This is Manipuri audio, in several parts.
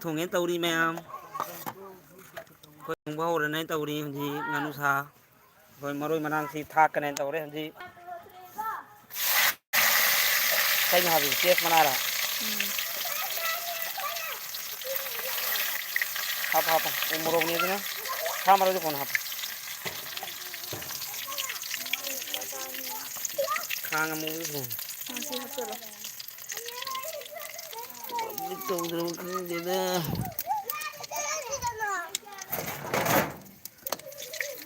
थोंगे तौरी मैम थोंबा होरने तौरी हजी nganu sa कोई मरोई मनांग सी थाक कने तौरे हजी कहीं हावी केस बना रहा हाप हाप उमरोग नहीं है ना था मरो जो कौन हाप खांग मुझे कौन तो उधर उधर दे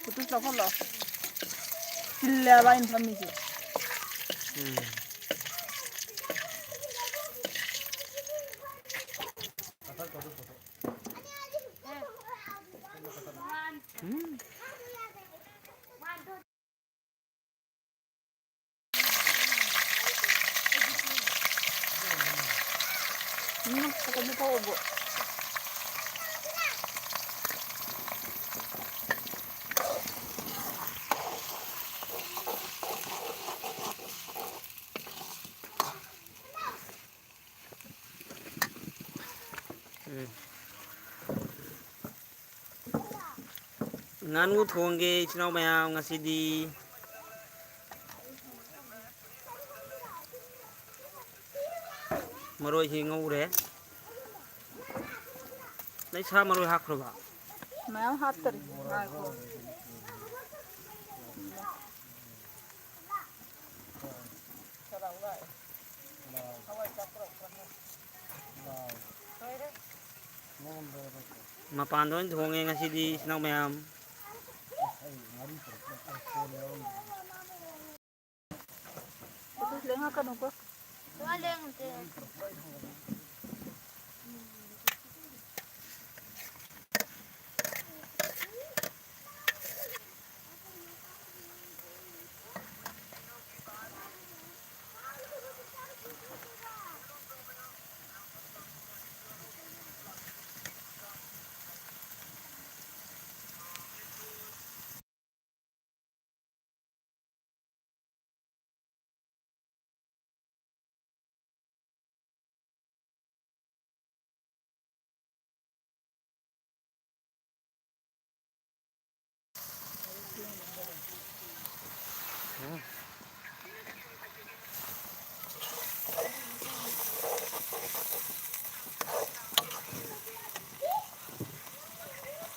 कुछ तो खोलो चिल्ला बाइन फमी से Aku mau tahu bu. nganu thongge chinau mayam ngasidi maroi hi ngore nai sa maroi hakroba Mayam hat teri. mapandon thongge ngasidi chinau mayam Terus lengah kan uko?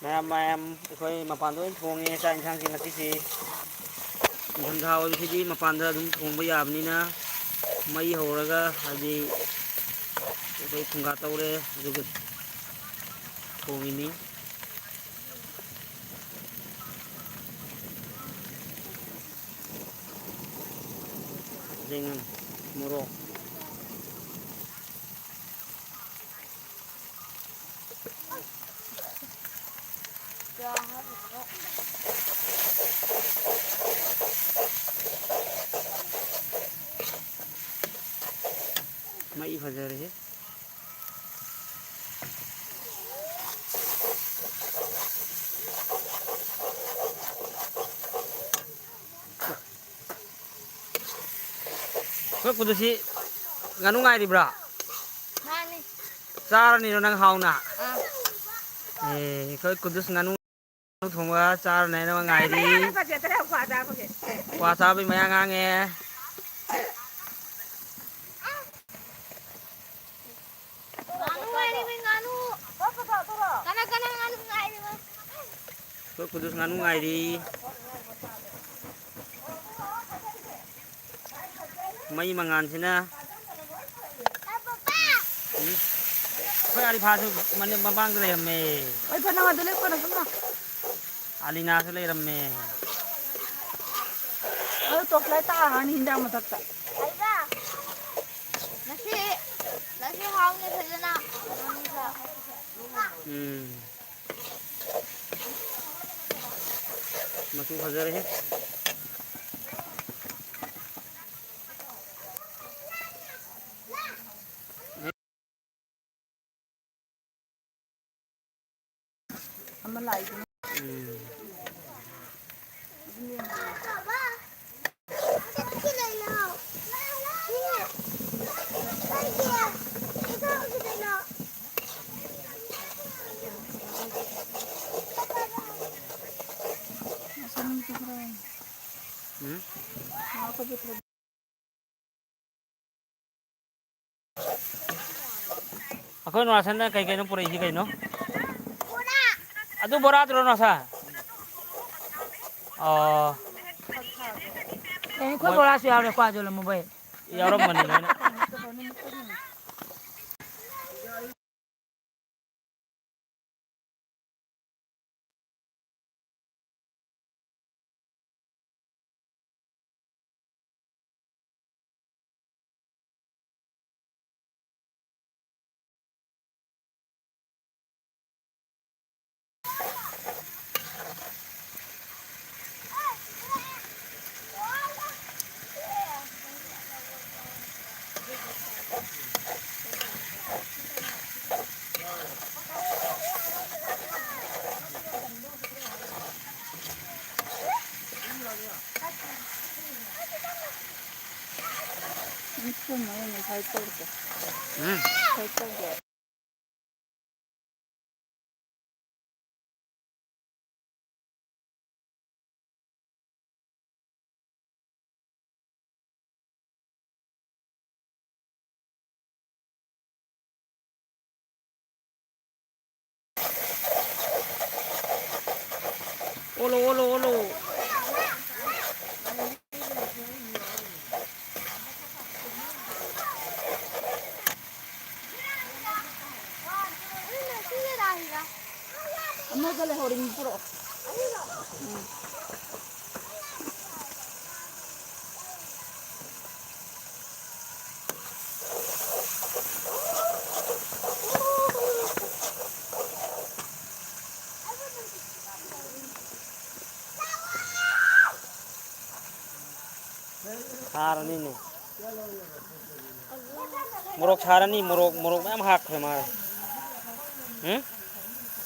Leng mayam koi mapandon thongge sa insang sing ngasisi धंधा वाली मपान थोंब याबनीना मई होरगा हजी कोई फुंगा तौरे थोंगिनी जेंगन मोरो मई फजर है कोई कुछ सी nganu ngai di bra Nani? cara ni nang hauna koi kudus nganu thongwa cara này nó ngai di qua sa bị mày ngang nghe koi kudus nganu ngai di mấy mangan sina koi ali pha su mane mabang le me Oi pernah ada lek pernah semua. alina su le ramme Oi tos lai tahan hinda matak tak. Aida. Nasi haungnya saja nak. masuk fajar है Amal lai tu. अखोई नवासन ना कई कई नो पुरे ही कई नो अदु बोरा तो ना सा कोई बोला से यार को आजो लम भाई यारो मनी ना 미친 모양이 잘 떨게. 잘 떨게. ओलो ओलो ओलो 엄마 전에 허리 불어. सारनी ने मोरक सारनी मोरक मोरक में हम हाक है मारे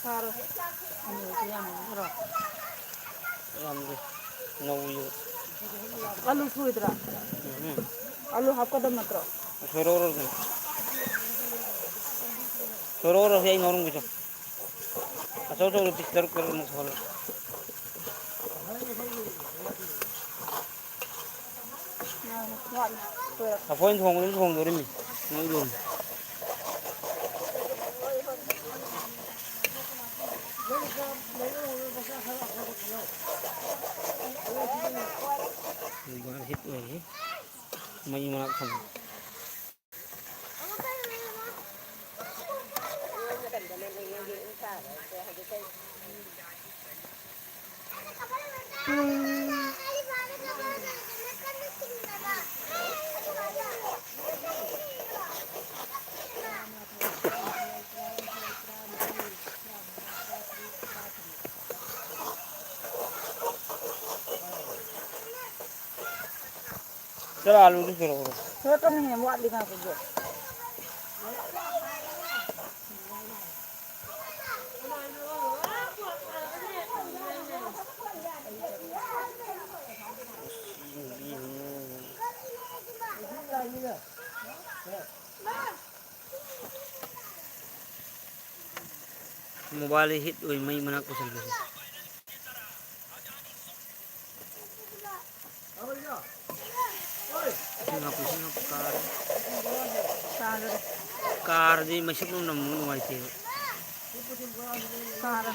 사러. 아니 그냥 불어. हमने नौयो 알루 수이더라. 알루 합거든 맞더라. 서로로 서로로 해 노는 거죠 저도 비슷하게 그러는 거 포인 통은 통도리미 노는 이거 힙 왜? 많이 만나 참. चलो आलू की करो 그거 때문에 뭐 알리가 그거. मोबाइल हिट हुई मई मना कुछ नहीं कार दी मशीन में नमून हुआ थी 사러.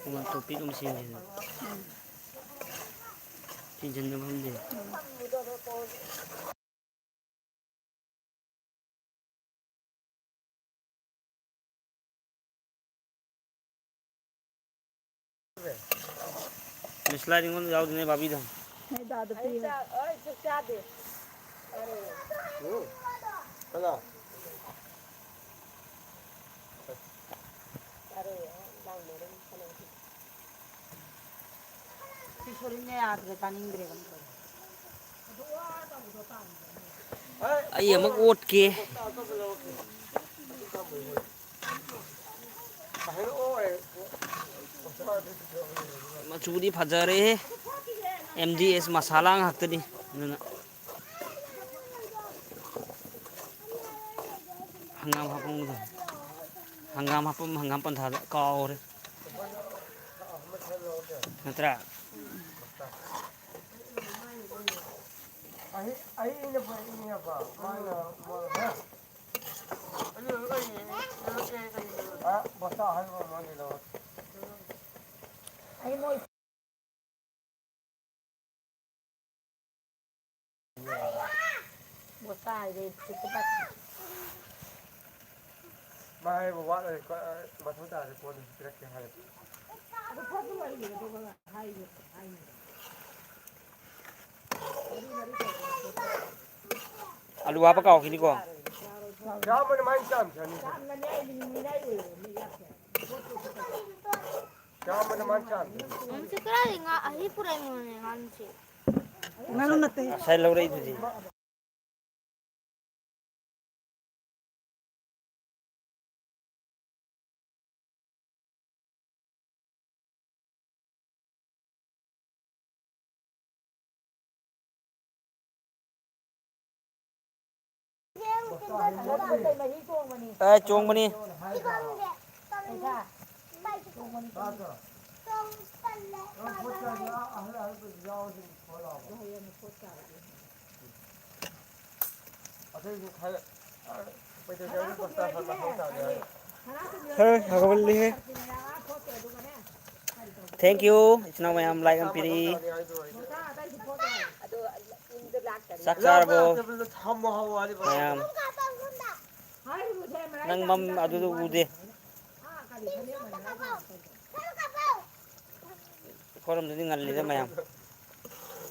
그만 टोपी का मशीन है तीन जन जब हम दे स्लाइडिंग में जाओ दिन बाबी धाम नहीं दाद पी है ओए सुचा दे अरे चला अरे दाम मेरे चलो किशोरी ने आठ के तानिंग ब्रेक आई हम कोट के ꯃꯆꯨꯗꯤ ꯐꯖꯔꯦꯍꯦ MDS ꯃꯁꯥꯂꯥ ꯉꯥꯛꯇꯅꯤ ꯑꯗꯨꯅ ꯍꯪꯒꯥꯝ ꯍꯥꯞꯄꯝꯕꯗꯣ ꯍꯪꯒꯥꯝ ꯍꯥꯞꯄꯝ ꯍꯪꯒꯥꯝ ꯄꯟꯊꯥꯗ ꯀꯥꯎꯔꯦ ꯅꯠꯇ꯭ꯔꯥ ꯑꯩꯅ ꯐꯩꯅꯦꯕ ꯃꯥꯅ ꯕꯣꯁꯇꯥ ꯍꯥꯏꯕ ꯃꯥꯅꯤ ꯂꯧꯔꯦ ꯑꯩ ꯃꯣꯏ ꯕꯣꯁꯇꯥ ꯍꯥꯏꯗꯤ ꯆꯤꯛꯄ ꯃꯥ ꯍꯥꯏꯕ ꯋꯥꯠꯂꯦ ꯃꯊꯧ ꯇꯥꯔꯦ ꯀꯣꯟꯅ ꯄꯤꯔꯛꯀꯦ ꯍꯥꯏꯔꯦ ꯑꯂꯨ ꯍꯥꯞꯄ ꯀꯥꯎꯈꯤꯅꯤꯀꯣ ꯌꯥꯝꯕꯅ ꯃꯥꯏ ꯆꯥꯝꯁꯅꯤ ꯌꯥꯝꯕꯅ ꯃꯥꯏ ꯆꯥꯝꯁꯅꯤ ꯃꯝꯁꯤ ꯀꯔꯥꯏꯗꯩ ꯉꯥ ꯑꯍꯤ ꯄꯨꯔꯛꯏꯅꯣꯅꯦ ꯉꯥꯅꯨꯁꯦ ꯉꯥꯅꯨ ꯅꯠꯇꯦ ꯉꯁꯥꯏ ꯂꯧꯔꯛꯏꯗꯨꯗꯤ ꯆꯣꯡꯕꯅꯤ ꯊꯦꯡꯛ ꯌꯨ ꯏꯆꯤꯟꯅꯥꯎ ꯃꯌꯥꯝ ꯂꯥꯏꯛ ꯑꯃ ꯄꯤꯔꯛꯏ ꯆꯥꯛ ꯆꯥꯔꯕꯣ ꯃꯌꯥꯝ ꯅꯪ ꯃꯝ ꯑꯗꯨꯗ ꯎꯗꯦ ꯑꯩꯈꯣꯏꯔꯣꯝꯗꯗꯤ ꯉꯜꯂꯤꯗ ꯃꯌꯥꯝ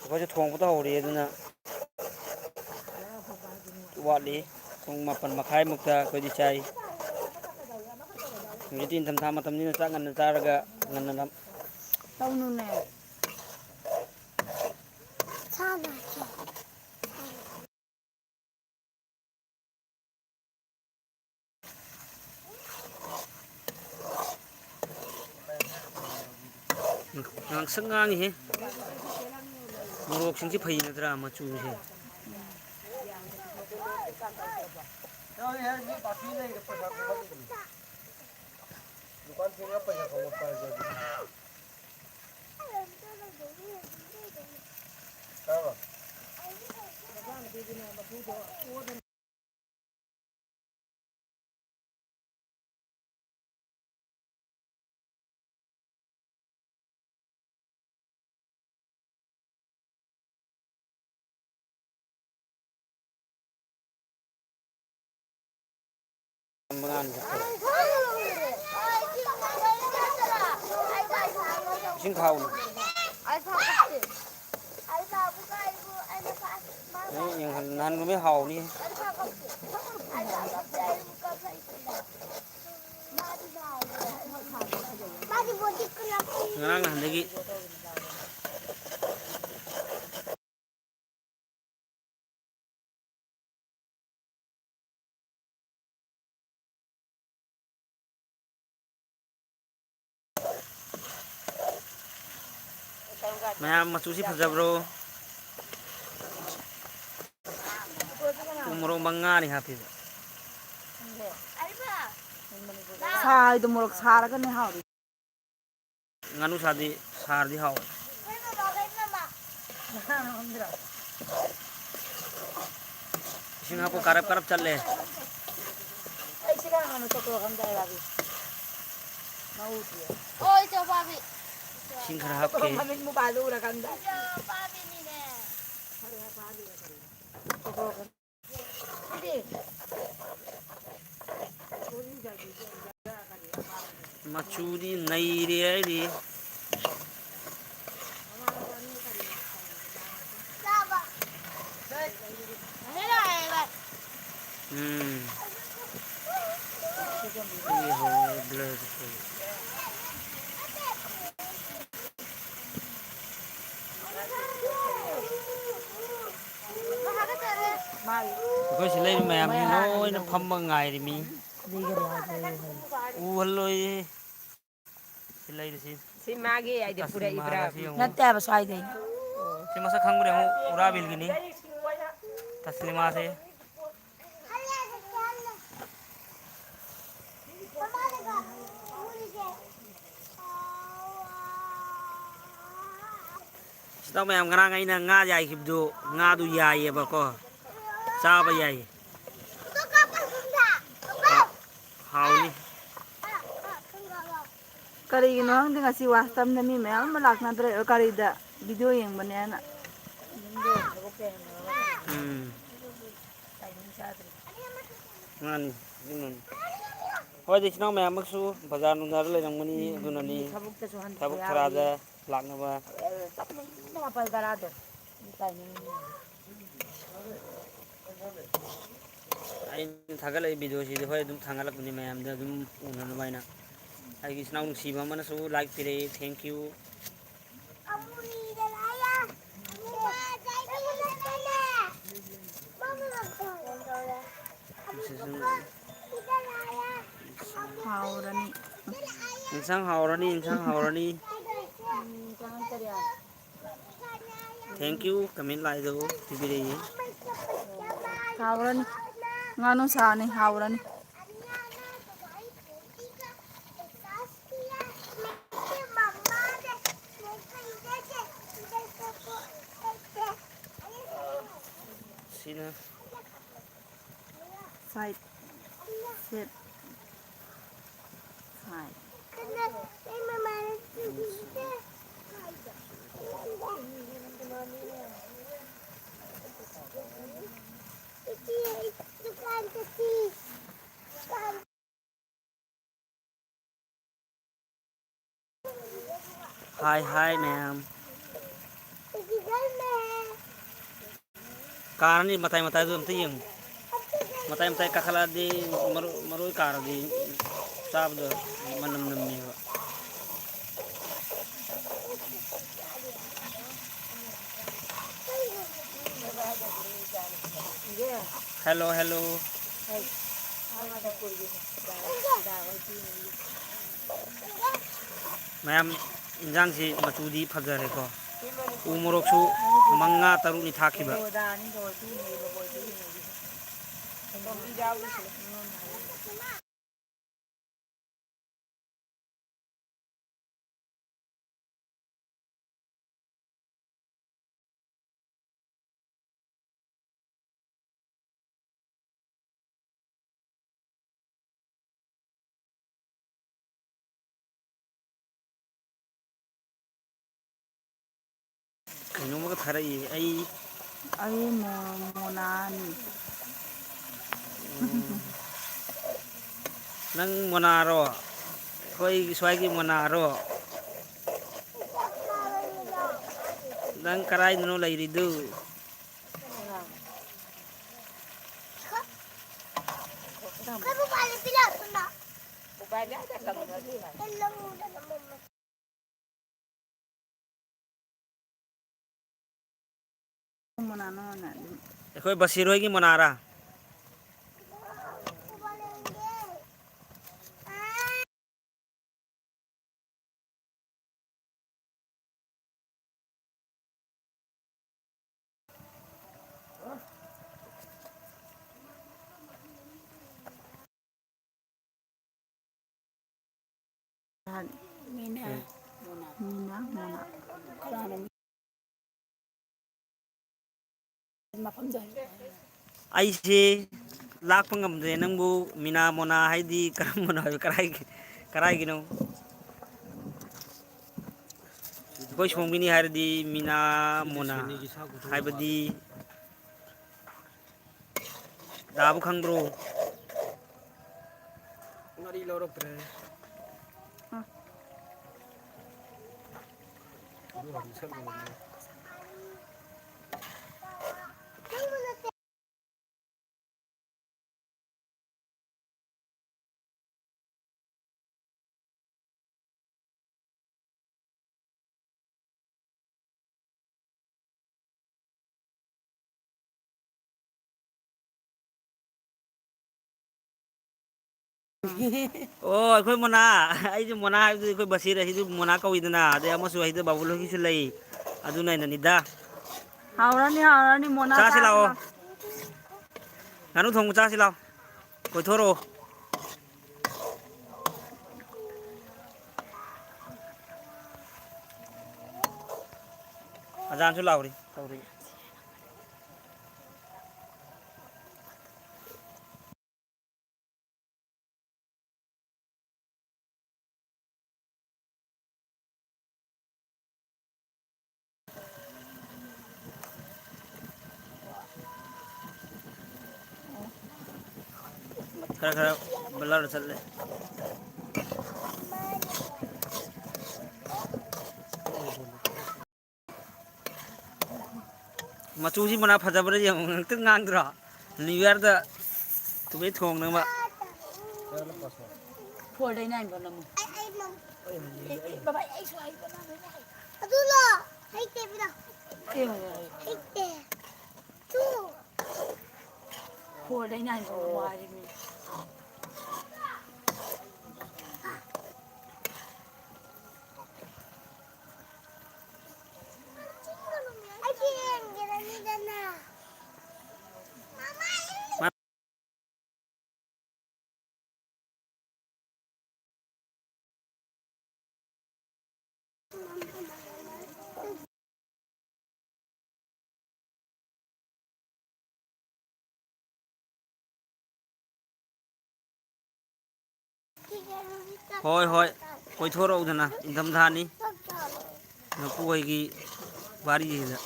ꯑꯩꯈꯣꯏꯁꯨ ꯊꯣꯡꯕꯗ ꯍꯧꯔꯤ ꯑꯗꯨꯅ ꯋꯥꯠꯂꯤ ꯄꯨꯡ 8:30 ꯑꯩꯈꯣꯏꯗꯤ ꯆꯥꯏ ꯍꯧꯖꯤꯛꯇꯤ ꯏꯪꯊꯝꯊꯥ ꯃꯇꯝꯅꯤꯅ ꯆꯥꯛ ꯉꯟꯅ ꯆꯥꯔꯒ ꯉꯟꯅ ꯇꯧꯅꯨꯅꯦ ꯉꯥꯡꯁꯪ ꯉꯥꯡꯉꯤꯍꯦ ꯃꯣꯔꯣꯛꯁꯤꯡꯁꯤ ꯐꯩꯅꯗ꯭ꯔꯥ ꯃꯆꯨꯁꯦ दुकान से ना पैसा कमाता है जब क्या इसिंग खाओ नहान में हावनी ngang nahandagi mayam machusi phajabro umro mangani hafiz ꯁꯥꯏꯗꯣ ꯃꯣꯔꯣꯛ ꯁꯥꯔꯒꯅꯦ ꯍꯥꯎꯔꯤ nganu sadi sardi haw ising hapo karap karap challe ꯑꯩ ꯁꯤꯒ ꯍꯥꯟꯅ ꯆꯠꯇꯣ ꯈꯟꯗꯥꯏ rabi oi cho papi ising khara hapke ꯃꯃꯤꯠ ꯃꯨꯄꯥꯗꯨ ꯎꯔꯀꯥꯟꯗ cho papi ni ne machudi nairi airi hello bye ये हो ब्लर ꯃꯥꯒꯤ ꯑꯩꯈꯣꯏ ꯁꯤ ꯂꯩꯔꯤꯕ ꯃꯌꯥꯝꯁꯤ ꯂꯣꯏꯅ ꯐꯝꯃ ꯉꯥꯏꯔꯤꯃꯤ ꯎꯍꯜꯂꯣꯏ ꯁꯤ ꯂꯩꯔꯤꯁꯤ ꯁꯤꯃꯥꯒꯤ ꯑꯩꯗꯤ ꯄꯨꯔꯛꯏꯕ꯭ꯔꯥ ꯅꯠꯇꯦꯕ ꯁ꯭ꯋꯥꯏꯗꯩ ꯁꯤ ꯃꯁꯛ ꯈꯪꯕ꯭ꯔꯥ ꯌꯦꯡꯉꯨ ꯎꯔꯥꯕꯤꯜꯒꯤꯅꯤ ꯇꯁꯂꯤꯃꯥꯁꯦ ꯁꯤꯗ ꯃꯌꯥꯝ ꯉꯔꯥꯡ ꯑꯩꯅ ꯉꯥ ꯌꯥꯏꯈꯤꯕꯗꯨ ꯉꯥꯗꯨ ꯌꯥꯏꯌꯦꯕꯀꯣ ꯆꯥꯕ ꯌꯥꯏ ꯍꯥꯎꯅꯤ ꯀꯔꯤꯒꯤꯅꯣ ꯈꯪꯗꯦ ꯉꯁꯤ ꯋꯥꯁꯇꯝꯗ ꯃꯤ ꯃꯌꯥꯝ ꯑꯃ ꯂꯥꯛꯅꯗ꯭ꯔꯦ ꯀꯔꯤꯗ ꯚꯤꯗꯤꯑꯣ ꯌꯦꯡꯕꯅꯦꯅ ꯃꯥꯅꯤ ꯍꯣꯏ ꯏꯆꯤꯜ ꯏꯅꯥꯎ ꯃꯌꯥꯝꯃꯛꯁꯨ ꯕꯖꯥꯔ ꯅꯨꯡꯗꯥꯔꯗ ꯂꯩꯔꯝꯒꯅꯤ ꯑꯗꯨꯅꯅꯤ ꯊꯕꯛ ꯊꯔꯥꯗ ꯂꯥꯛꯅꯕ ꯃꯥꯄꯜ ꯇꯔꯥꯗꯣ ꯑꯩꯅ ꯊꯥꯒꯠꯂꯛꯏ ꯚꯤꯗꯤꯑꯣꯁꯤꯗꯤ ꯍꯣꯏ ꯑꯗꯨꯝ ꯊꯥꯡꯒꯠꯂꯛꯄꯅꯤ ꯃꯌꯥꯝꯗ ꯑꯗꯨꯝ ꯎꯅꯅꯕ ꯍꯥꯏꯅ ꯑꯩꯒꯤ ꯏꯆꯤꯜ ꯏꯅꯥꯎ ꯅꯨꯡꯁꯤꯕ ꯑꯃꯅꯁꯨ ꯂꯥꯏꯛ ꯄꯤꯔꯛꯏ ꯊꯦꯡꯛ ꯌꯨ ꯍꯥꯎꯔꯅꯤ ꯏꯟꯁꯥꯡ ꯍꯥꯎꯔꯅꯤ ꯏꯟꯁꯥꯡ ꯍꯥꯎꯔꯅꯤ ꯊꯦꯡꯛ ꯌꯨ ꯀꯃꯦꯟ ꯂꯥꯛꯏꯗꯨ ꯄꯤꯕꯤꯔꯛꯏ ꯍꯥꯎꯔꯅꯤ ꯉꯥꯅꯨ ꯁꯥꯅꯤ ꯍꯥꯎꯔꯅꯤ ꯁꯤꯅ ꯁꯥꯏꯠ ꯁꯦꯠ ꯁꯥꯏꯠ ꯍꯥꯏ ꯍꯥꯏ ꯃꯌꯥꯝ ꯀꯥꯔꯅꯤ ꯃꯇꯥꯏ ꯃꯇꯥꯏꯗꯨ ꯑꯝꯇ ꯌꯦꯡꯉꯨ ꯃꯇꯥꯏ ꯃꯇꯥꯏ ꯀꯥꯈꯠꯂꯛꯑꯗꯤ ꯃꯔꯣꯏ ꯀꯥꯔꯗꯤ ꯆꯥꯕꯗ ꯃꯅꯝ ꯅꯝꯃꯦꯕ ꯍꯦꯜꯂꯣ ꯍꯦꯜꯂꯣ ꯃꯌꯥꯝ ꯏꯟꯖꯥꯡꯁꯤ ꯃꯆꯨꯗꯤ ꯐꯖꯔꯦꯀꯣ ꯎ ꯃꯣꯔꯣꯛꯁꯨ ꯃꯉꯥ ꯇꯔꯨꯛꯅꯤ ꯊꯥꯛꯈꯤꯕ ꯀꯩꯅꯣꯝꯃꯒ ꯊꯥꯔꯛꯏ ꯑꯩ ꯃꯣꯅꯥꯅꯤ ꯅꯪ ꯃꯣꯅꯥꯔꯣ ꯑꯩꯈꯣꯏ ꯁ꯭ꯋꯥꯏꯒꯤ ꯃꯣꯅꯥꯔꯣ ꯅꯪ ꯀꯔꯥꯏꯗꯅꯣ ꯂꯩꯔꯤꯗꯨ ꯑꯩꯈꯣꯏ ꯕꯁꯤꯔ ꯍꯣꯏꯒꯤ ꯃꯣꯅꯥꯔꯥ ꯃꯤꯅ ꯃꯣꯅꯥ ꯑꯩꯁꯦ ꯂꯥꯛꯄ ꯉꯝꯗ꯭ꯔꯦ ꯅꯪꯕꯨ ꯃꯤꯅꯥ ꯃꯣꯅꯥ ꯍꯥꯏꯗꯤ ꯀꯔꯝꯕꯅꯣ ꯍꯥꯏꯕ ꯀꯔꯥꯏꯒꯤꯅꯣ ꯑꯩꯈꯣꯏ ꯁꯣꯝꯒꯤꯅꯤ ꯍꯥꯏꯔꯗꯤ ꯃꯤꯅꯥ ꯃꯣꯅꯥ ꯍꯥꯏꯕꯗꯤ ꯗꯥꯕꯨ ꯈꯪꯕ꯭ꯔꯣ ꯉꯥꯔꯤ ꯂꯧꯔꯛꯇ꯭ꯔꯦ ꯑꯣ ꯑꯩꯈꯣꯏ ꯃꯣꯅꯥ ꯑꯩꯁꯨ ꯃꯣꯅꯥ ꯍꯥꯏꯕꯗꯨ ꯑꯩꯈꯣꯏ ꯕꯁꯤꯔ ꯑꯁꯤꯁꯨ ꯃꯣꯅꯥ ꯀꯧꯏꯗꯅ ꯑꯗꯩ ꯑꯃꯁꯨ ꯍꯩꯗ ꯕꯥꯕꯨꯜꯍꯣꯏꯒꯤꯁꯨ ꯂꯩ ꯑꯗꯨꯅꯗꯅꯤꯗ ꯍꯥꯎꯔꯅꯤ ꯃꯣꯅꯥ ꯆꯥꯁꯤ ꯆꯥꯁꯤ ꯂꯥꯛꯑꯣ ꯂꯥꯎ ꯉꯥꯅꯨ ꯊꯣꯡꯕ ꯆꯥꯁꯤ ꯂꯥꯎ ꯀꯣꯏꯊꯣꯔꯛꯑꯣ ꯑꯖꯥꯟꯁꯨ ꯂꯥꯎꯔꯤ ꯇꯧꯔꯤ खरा खरा बल्ला चल रहे मचूसी मना फजबरे ngakta ngangdra new year da tumi thong na फोर डे नाइन बनामु बाबा आई सो आई बना ꯑꯗꯨꯂꯣ ꯍꯩꯇꯦ ꯄꯤꯔꯣ के ꯍꯩꯇꯦ ꯇꯨ फोर डे नाइन वारी में ꯑꯩꯗꯤ ꯌꯦꯡꯒꯦꯔꯅꯤꯗꯅ होय होय कोइथोरौदना इंधम धानी नपु होइगी बारी हिदा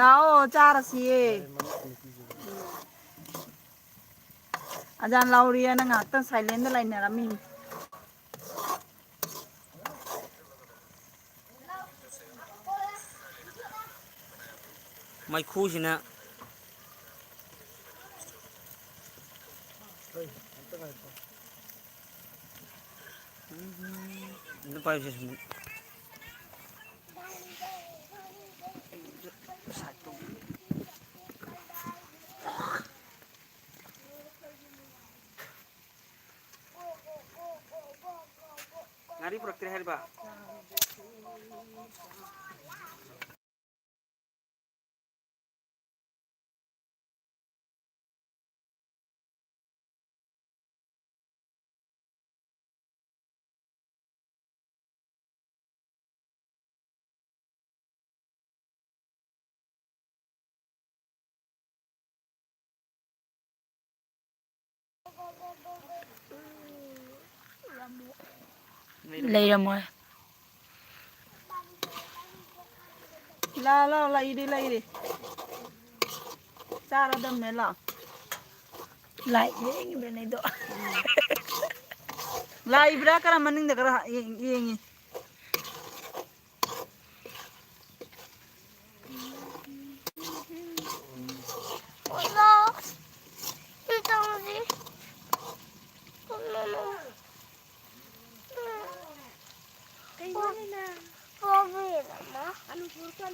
लाओ चारसिए अजान लाउरिया ना ngakta silent da lainarami माइखुसिना ini pakai sih ngari praktir hari ba लेरमोय la lairi cara dam ne la लाई येंग बने दो la ibra kara maning da kara yengi Wala. Ito mo si. Ano? Kay mo na. Pobre naman. Ano po ka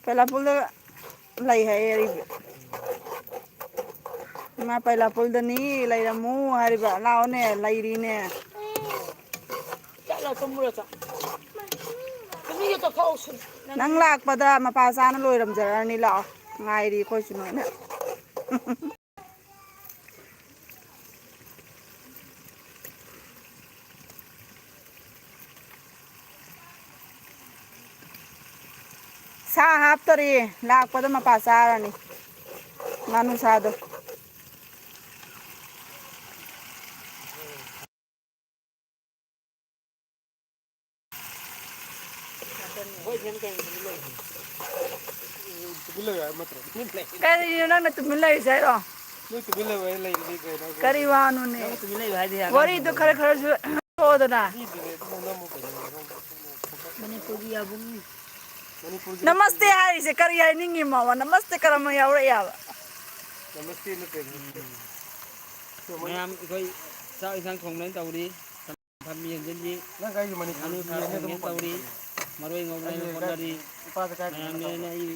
ꯄꯩꯂꯥꯄꯨꯜꯗ ꯂꯩ ꯍꯥꯏꯌꯦ ꯑꯔꯤꯕ ꯏꯃꯥ ꯄꯩꯂꯥꯄꯨꯜꯗꯅꯤ ꯂꯩꯔꯝꯃꯨ ꯍꯥꯏꯔꯤꯕ ꯂꯥꯛꯑꯣꯅꯦ ꯂꯩꯔꯤꯅꯦ ꯆꯠꯂꯣ ꯇꯨꯝꯃꯨꯔꯣ ꯆꯠ ꯇꯨꯝꯃꯤꯒ ꯇꯣꯛꯊꯣꯛꯑꯣ ꯅꯪ ꯂꯥꯛꯄꯗ ꯃꯄꯥ ꯆꯥꯅ ꯂꯣꯏꯔꯝꯖꯔꯅꯤ ꯂꯥꯛꯑꯣ ꯉꯥꯏꯔꯤ ꯑꯩꯈꯣꯏꯁꯨ ꯅꯣꯏꯅ ꯁꯥ ꯍꯥꯞꯇꯔꯤ ꯂꯥꯛꯄꯗ ꯃꯄꯥ ꯆꯥꯔꯅꯤ ꯉꯥꯅꯨ ꯁꯥꯗꯣ ꯀꯔꯤꯅꯣ ꯅꯪꯅ ꯇꯨꯃꯤꯟ ꯂꯩꯔꯤꯁꯦ ꯍꯥꯏꯔꯣ ꯀꯔꯤ ꯋꯥꯅꯣꯅꯦ ꯋꯥꯔꯤꯗꯣ ꯈꯔ ꯈꯔꯁꯨ ꯊꯣꯛꯑꯣꯗꯅ ꯃꯅꯤꯄꯨꯔꯒꯤ ꯌꯥꯕꯨꯡ ꯅꯃꯁꯇꯦ ꯍꯥꯏꯔꯤꯁꯦ ꯀꯔꯤ ꯍꯥꯏꯅꯤꯡꯉꯤꯃꯣ ꯅꯃꯁꯇꯦ ꯀꯔꯝꯕ ꯌꯥꯎꯔꯛꯑꯦꯕ ꯃꯌꯥꯝ ꯑꯩꯈꯣꯏ ꯆꯥꯛ ꯏꯟꯁꯥꯡ ꯊꯣꯡꯅꯩ ꯇꯧꯔꯤ ꯊꯝꯃꯤ ꯌꯦꯡꯖꯤꯟꯖꯤ ꯉꯥꯅꯨ ꯁꯥ ꯊꯣꯡꯒꯦꯅ ꯇꯧꯔꯤ ꯃꯔꯣꯏ ꯉꯧꯒꯦꯅ ꯍꯣꯠꯅꯔꯤ ꯃꯌꯥꯝꯅꯦꯅ ꯑꯩ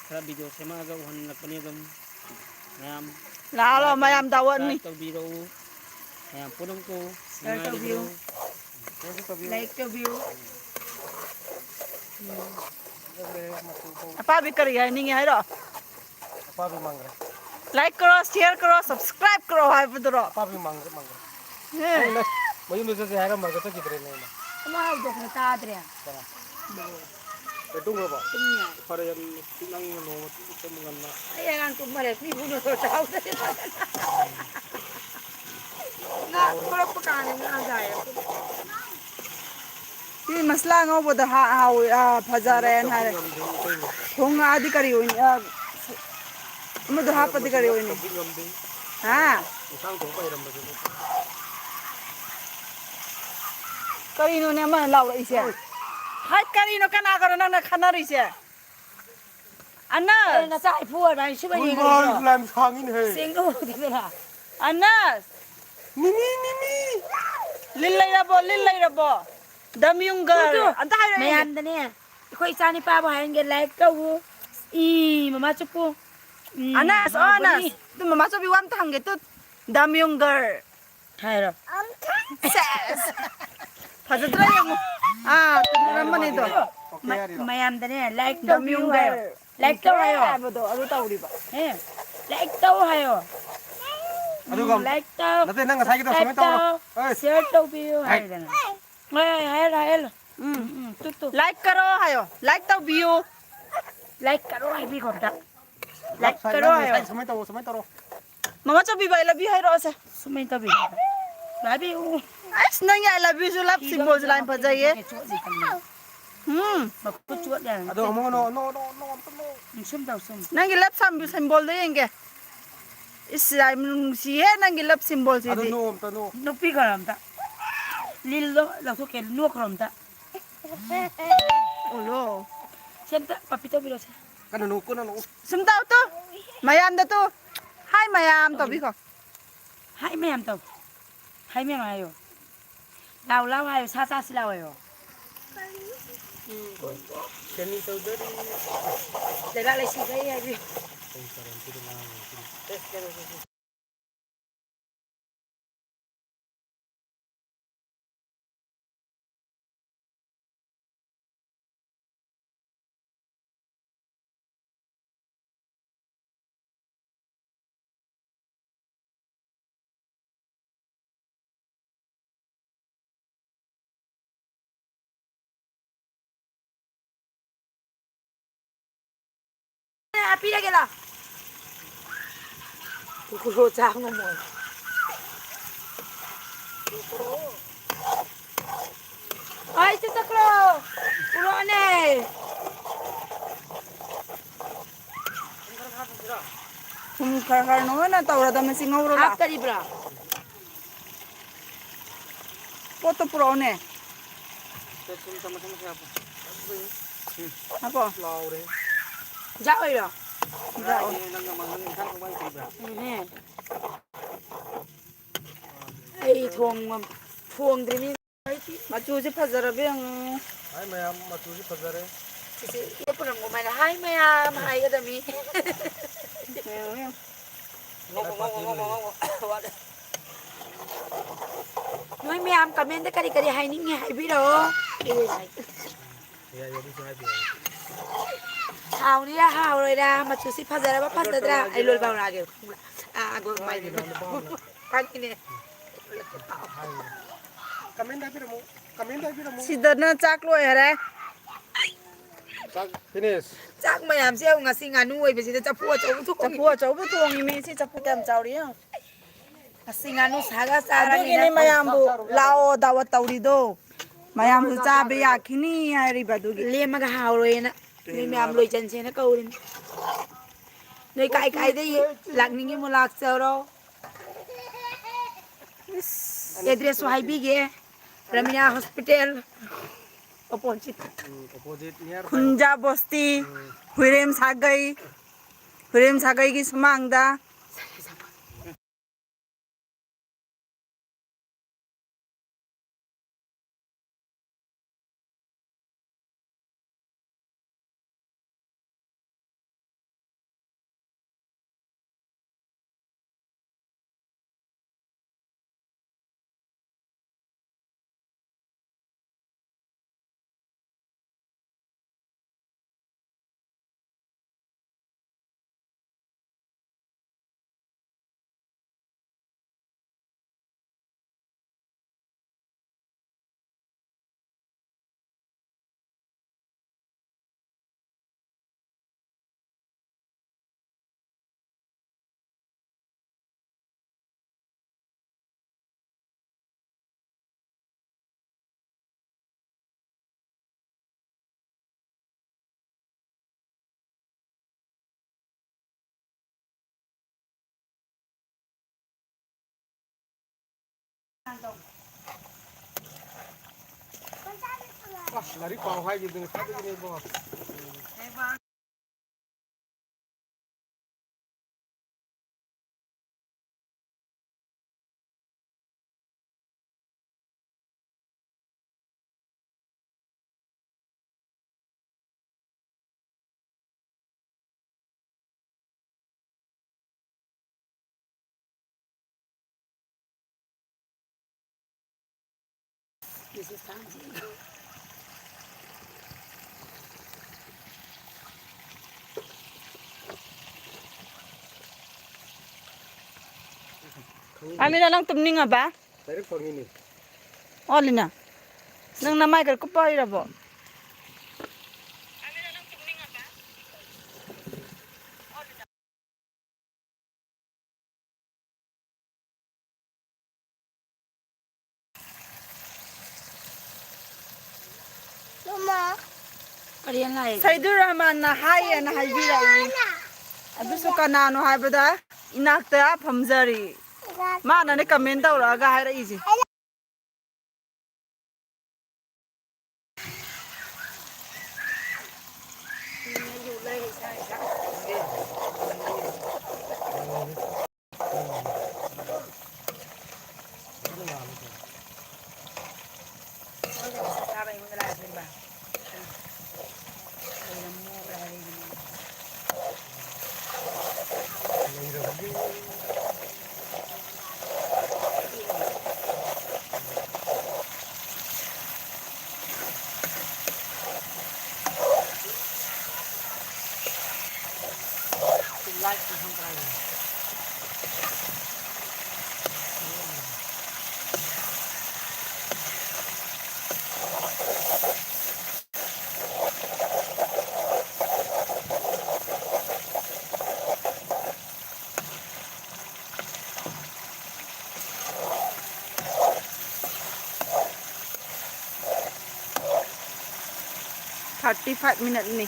खरा वीडियो सेमागा उहनलकनी अदम मैम ꯂꯥꯛꯑꯣ ꯂꯥꯛꯑꯣ ꯃꯌꯥꯝ ꯗꯥꯋꯠꯅꯤ सब्सक्राइब तौबीरऊ मैम पुनम को ꯁꯤꯌꯔ ꯇꯧꯕꯤꯌꯨ ꯂꯥꯏꯛ ꯇꯧꯕꯤꯌꯨ ꯑꯄꯥꯕꯤ ꯀꯔꯤ ꯍꯥꯏꯅꯤꯡꯉꯤ ꯍꯥꯏꯔꯣ अपावी मांगरे लाइक करो शेयर करो सब्सक्राइब करो हाइबदरो अपावी मांगरे मांगरे हे मयूर से हैगा मरगे तो किधरे नहीं ना ꯑꯃ ꯍꯧꯗꯣꯛꯅ ꯇꯥꯗ꯭ꯔꯦ ꯇꯨꯝꯒ꯭ꯔꯕꯣ ꯇꯨꯝꯃꯦ ꯐꯔꯦ ꯌꯥꯝ ꯅꯪ ꯅꯣꯡꯃ ꯇꯨꯝꯕ ꯉꯟꯅ ꯑꯩ ꯑꯉꯥꯡ ꯇꯨꯝꯃꯔꯦ ꯐꯤ ꯐꯨꯅ ꯆꯥꯎꯗꯦ ꯉꯥ ꯊꯣꯔꯛꯄ ꯀꯥꯟꯗ ꯉꯥ ꯖꯥꯏꯔ ꯁꯤ ꯃꯁꯂꯥ ꯉꯧꯕꯗ ꯍꯥꯎꯏ ꯐꯖꯔꯦꯅ ꯍꯥꯏꯔꯦ ꯊꯣꯡ ꯉꯥꯛꯑꯗꯤ ꯀꯔꯤ ꯑꯣꯏꯅꯤ ꯑꯃꯗꯣ ꯍꯥꯞꯄꯗꯤ ꯀꯔꯤ ꯑꯣꯏꯅꯤ ꯍꯥ ꯏꯟꯁꯥꯡ ꯊꯣꯡꯕ ꯍꯩꯔꯝꯕꯁꯦ ꯀꯔꯤꯅꯣꯅꯦ ꯑꯃꯅ ꯂꯥꯎꯔꯛꯏꯁꯦ ꯍꯥꯏ ꯀꯔꯤꯅꯣ ꯀꯅꯥꯒꯅꯣ ꯅꯪꯅ ꯈꯟꯅꯔꯤꯁꯦ ꯑꯅꯁ ꯅꯆꯥ ꯏꯐꯨ ꯑꯣꯏꯕ ꯁꯨꯃꯥꯏ ꯐꯨꯠꯕꯣꯜ ꯌꯦꯡꯉꯛꯏꯗꯣ ꯂꯥꯏꯝ ꯁꯥꯡꯉꯤꯅꯦ ꯍꯦ ꯆꯦꯡꯗꯣ ꯍꯧꯗꯤꯗꯅ ꯑꯅꯁ ꯃꯤꯃꯤ ꯃꯤꯃꯤ ꯂꯤꯜ ꯂꯩꯔꯕꯣ ꯗꯝꯌꯨꯡꯒꯔ ꯑꯝꯇ ꯍꯥꯏꯔꯛꯑꯦ ꯃꯌꯥꯝꯗꯅꯦ ꯑꯩꯈꯣꯏ ꯏꯆꯥ ꯅꯤꯄꯥꯕꯨ ꯍꯥꯏꯔꯟꯒꯦ ꯂꯥꯏꯛ ꯇꯧꯎ ꯏ ꯃꯃꯥ ꯆꯨꯞꯄꯨ ꯑꯅꯁ ꯑꯣ ꯑꯅꯁ ꯑꯗꯨ ꯃꯃꯥ ꯆꯧꯕꯤ ꯋꯥ ꯑꯝꯇ ꯍꯪꯒꯦ ꯇꯨ ꯗꯝꯌꯨꯡꯒꯔ ꯍꯥꯏꯔꯣ ꯁꯦꯁ ꯐꯖꯗ꯭ꯔꯥ ꯌꯦꯡꯉꯨ ꯇꯨꯝꯃꯅꯤꯗꯣ ꯑꯣꯀꯦ ꯍꯥꯏꯔꯤꯔꯣ ꯃꯌꯥꯝꯗꯅꯦ ꯂꯥꯏꯛ ꯇꯧꯕꯤꯌꯨ ꯍꯥꯏꯌꯣ ꯗꯝꯌꯨꯡꯒꯔ ꯂꯥꯏꯛ ꯇꯧ ꯍꯥꯏꯌꯣ ꯍꯥꯏꯕꯗꯣ ꯑꯗꯨ ꯇꯧꯔꯤꯕ ꯂꯥꯏꯛ ꯇꯧ ꯍꯥꯏꯌꯣ ꯑꯗꯨꯒ ꯂꯥꯏꯛ ꯇꯧ ꯅꯠꯇꯦ ꯅꯪ ꯉꯁꯥꯏꯒꯤꯗꯣ ꯁꯕꯁꯀ꯭ꯔꯥꯏꯕ ꯁꯨꯃꯥꯏꯅ ꯇꯧꯔꯣ ꯇꯧ ꯁꯤꯌꯔ ꯇꯧꯕꯤꯌꯨ ꯍꯥꯏꯗꯅ ꯍꯥꯏꯍꯜꯂꯣ ꯍꯥꯏꯍꯜꯂꯣ ꯇꯨ लाइक करो हायो लाइक तौबियू लाइक करो हाइबीखो अम्ता ꯂꯞ लाइक ꯁꯥꯏꯠ करो ꯅꯪ हायो ꯉꯁꯥꯏ ꯁꯨꯃꯥꯏꯅ ꯇꯧꯔꯣ ꯁꯨꯃꯥꯏꯅ ꯇꯧꯔꯣ ममा चौबी बाई लव यू हाइरो से सुमन तौबी लाइबीऊ अस नंग आई लव यू सु लव सिंबल लाइन फजाइए मखुद चुत यार ꯑꯗꯣ ꯑꯃꯨꯛ ꯅꯣ ꯅꯣ ꯅꯣ ꯅꯣ ꯑꯝꯇ ꯅꯣ सुम दाउ सुम नंग लव सिंबल दे येंगे इस आई नुंगसिए नंग लव सिंबल ꯑꯗꯣ सिदी ꯅꯣ ꯑꯝꯇ ꯅꯣ नुपी गरमता लीलो लथोके नुक गरमता ओलो सेंता पपी तो बिलो से ꯀꯟꯅ ꯅꯣ ꯀꯟꯅ ꯅꯣ सुमता तो मयाम द तो हाय मयाम तो भी को हाय मैम तो हाय मैम आयो लाउ लाउ आयो सा सा सिलाओ आयो ꯀꯦꯅꯤ ꯇꯧꯗꯔꯤ तेरा लेसी गई है भी पी गेला कुकुरो चांग मो आई चक्रो पुराने खर नो ना तौरद में सिंगौरो ला आप करीबरा पोतो पुरोने हापो ꯂꯥꯎꯔꯦ जाओ रो नंग मंगन इंसान को माई करीबरा आई थोंग द्रिमी मचू से फजरबे ꯍꯥꯏ ꯃꯌꯥꯝ ꯃꯆꯨꯁꯤ ꯐꯖꯔꯦ से ปุ่นงไม่ได้ให้ไม่อาให้ก็จะมี ngô ngô น้อยไม่อามกับเมนแต่กะดิกะดิให้นี่ไงให้พี่ดอ ya ya bisa aja เอาเนี่ยหาวเลยนะมาชูสิพัฒนาว่าพัฒนาไอ้รวยบางรายเกี่ยวกูไม่ดีปันนี่ Kamen dah piramu. Kamen dah piramu. Sidana chak loi hare. Finish. จักไม่อามเสี้ยวงาสิงานุ่ยไปสิจะพูดจะทุก Chapu chapu tuang ini si chapu tam chauri ya. สิงานุสาก็สา Adu gini mayam bu lao dawat tauri do. Mayam bu cha be yakini hari badu gi. เลี้ยมันก็หาวเลยนะนี่ไม่อามรวยจันเชนะกูเลยเลยไก่ได้หลักนี้มูลักเซอร์ address वही भी गए रमीना hospital opposite Opposite near. Kunja bosti. Hurim sagai ki sumangda. Wah, dari pawai gitu nih. Tapi ini bos. Ami na lang tumning ba? Dari pang ini. Olina. Nang namay kar ko pa ira bo. Mama. करियन लाए Saidur Rahman na hai na hai bira i. Adu su kanano hai bada. Inakta phamjari. Ma na ne comment daura ga hai ra iji. Thirty-five minutes ni.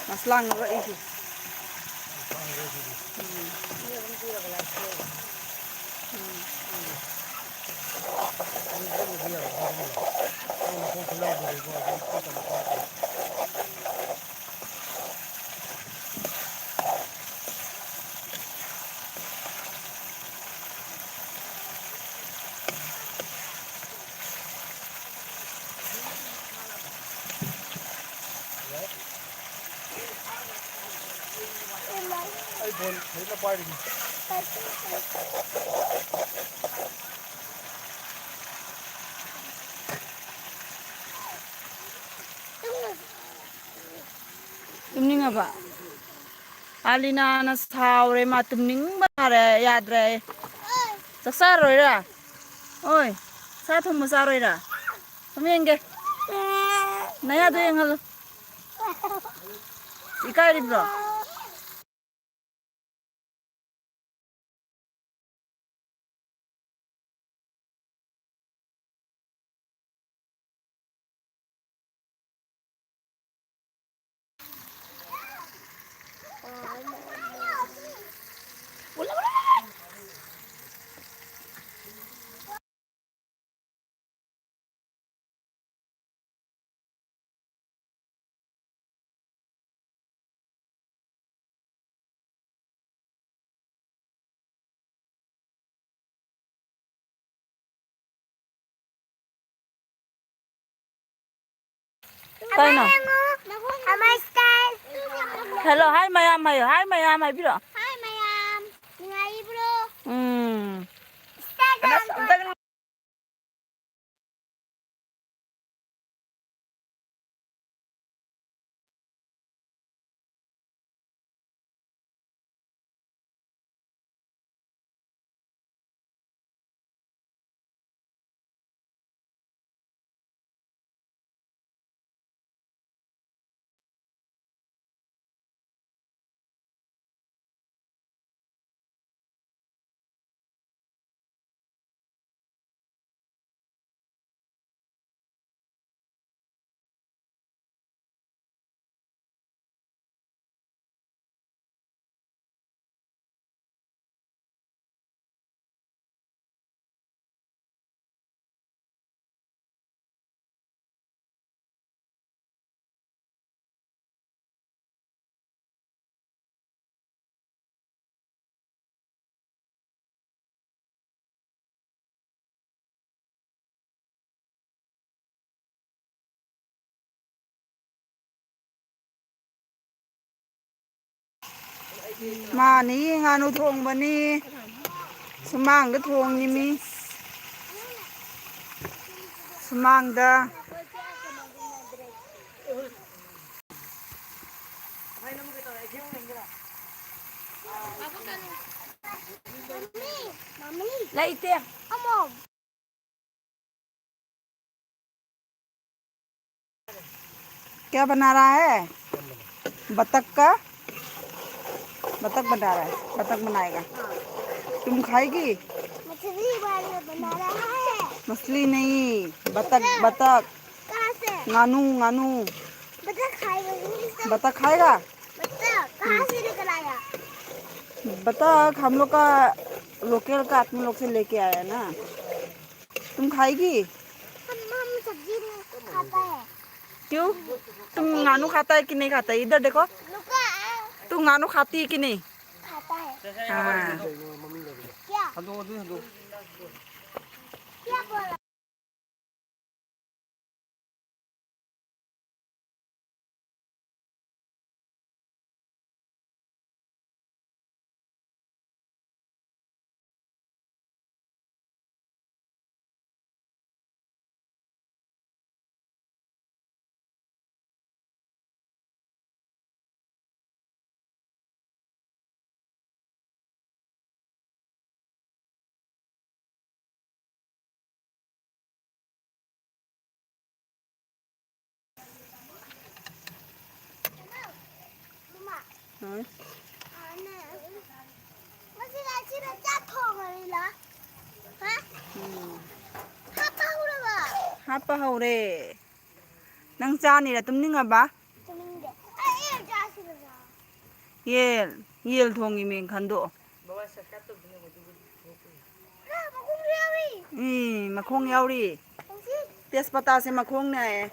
Mas lang ra iji. Phone फजꯅ ꯄꯥꯏꯔꯤꯅꯤ tumningaba Alina na saure ma tumning bare yadre saksaroira oi sa thum saroira tumenge naya do yengal ikai bro Taino. Hello, hi mayam, hi mayam, hi bro. Hi, Mayam. Ngay bro. Hmm. Mani nganu thong bani sumang da thong ni mi sumang da Mami. Laite. Amom. क्या बना रहा है बतख का बतख बना रहा है बतख बनाएगा तुम खाएगी मछली वाले बना रहा है। मछली नहीं बतख बतख कहाँ से? गानू गानू बतख खाएगा नहीं। बतख खाएगा बतख कहाँ से निकल आया? बतख हम लोग का लोकल का आदमी लोग से लेके आया ना तुम खाएगी हम सब्जी नहीं खाता है। क्यों तुम गानू खाता है कि नहीं खाता है इधर देखो लुका तुम गानू खाती है कि नहीं खाता है। हाँ क्या? हंदो हंदो क्या बोला? हाँ? Masih nasi jatuh kali lah. Hah? Apa udah ba? hapa hore nang chani la tumning aba Cuman deh. Iya jasi lah. yel yel thongi men khando Nah, aku beli. makhong yauri Masih tespata se makhong ne